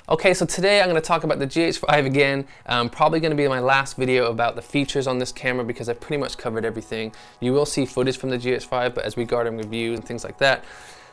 Okay, so today I'm going to talk about the GH5 again. Probably going to be my last video about the features on this camera because I've pretty much covered everything. You will see footage from the GH5, but as regarding reviews and things like that,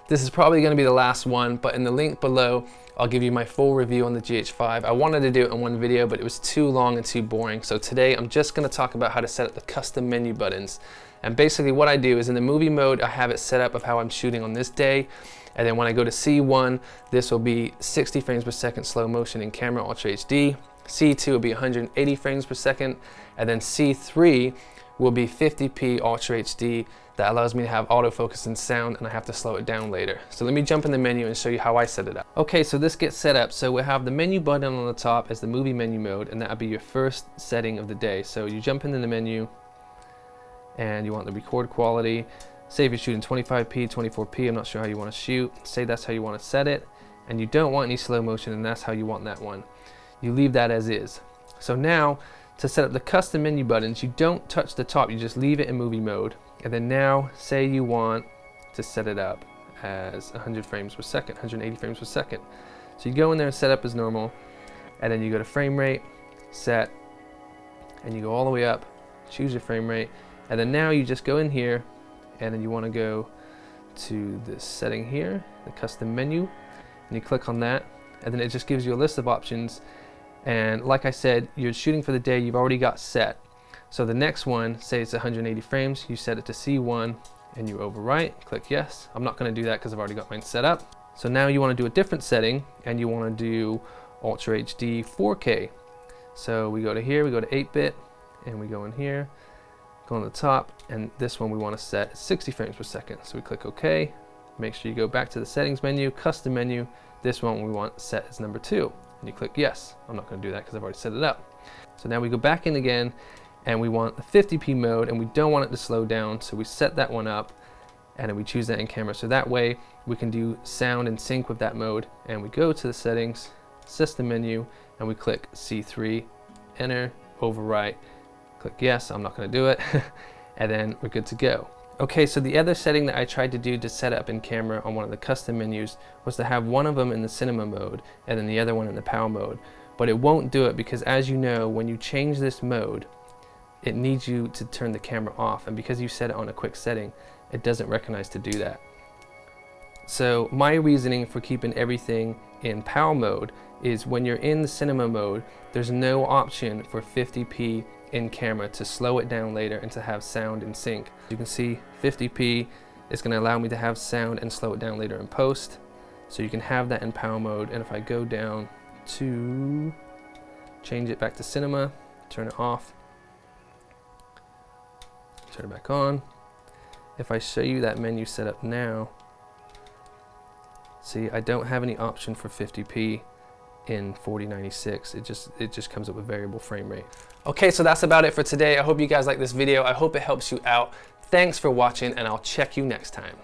this is probably going to be the last one, but in the link below, I'll give you my full review on the GH5. I wanted to do it in one video, but it was too long and too boring. So today I'm just going to talk about how to set up the custom menu buttons. And basically what I do is in the movie mode, I have it set up of how I'm shooting on this day. And then when I go to C1, this will be 60 frames per second slow motion in camera Ultra HD. C2 will be 180 frames per second. And then C3 will be 50p Ultra HD. That allows me to have autofocus and sound, and I have to slow it down later. So let me jump in the menu and show you how I set it up. Okay, so this gets set up. So we have the menu button on the top as the movie menu mode, and that'll be your first setting of the day. So you jump into the menu, and you want the record quality. Say if you're shooting 25p, 24p, I'm not sure how you want to shoot. Say that's how you want to set it, and you don't want any slow motion, and that's how you want that one. You leave that as is. So now, to set up the custom menu buttons, you don't touch the top, you just leave it in movie mode. And then now, say you want to set it up as 100 frames per second, 180 frames per second. So you go in there and set up as normal, and then you go to frame rate, set, and you go all the way up, choose your frame rate, and then now you just go in here, and then you want to go to this setting here, the custom menu, and you click on that, and then it just gives you a list of options. And like I said, you're shooting for the day, you've already got set. So the next one, say it's 180 frames, you set it to C1 and you overwrite, click yes. I'm not going to do that because I've already got mine set up. So now you want to do a different setting and you want to do Ultra HD 4K. So we go to here, we go to 8-bit, and we go in here, go on the top, and this one we want to set 60 frames per second. So we click OK. Make sure you go back to the settings menu, custom menu. This one we want set as number 2. And you click yes. I'm not going to do that because I've already set it up. So now we go back in again, and we want the 50p mode, and we don't want it to slow down, so we set that one up, and then we choose that in camera. So that way we can do sound in sync with that mode, and we go to the settings, system menu, and we click C3, enter, overwrite, click yes. I'm not going to do it, and then we're good to go. Okay, so the other setting that I tried to do to set up in camera on one of the custom menus was to have one of them in the cinema mode and then the other one in the PAL mode, but it won't do it because, as you know, when you change this mode, it needs you to turn the camera off, and because you set it on a quick setting, it doesn't recognize to do that. So my reasoning for keeping everything in PAL mode is when you're in the cinema mode, there's no option for 50p in camera to slow it down later and to have sound in sync. You can see 50p is going to allow me to have sound and slow it down later in post. So you can have that in PAL mode, and if I go down to change it back to cinema, turn it off, turn it back on. If I show you that menu setup now, see, I don't have any option for 50p in 4096. It just comes up with variable frame rate. Okay, so that's about it for today. I hope you guys like this video. I hope it helps you out. Thanks for watching, and I'll check you next time.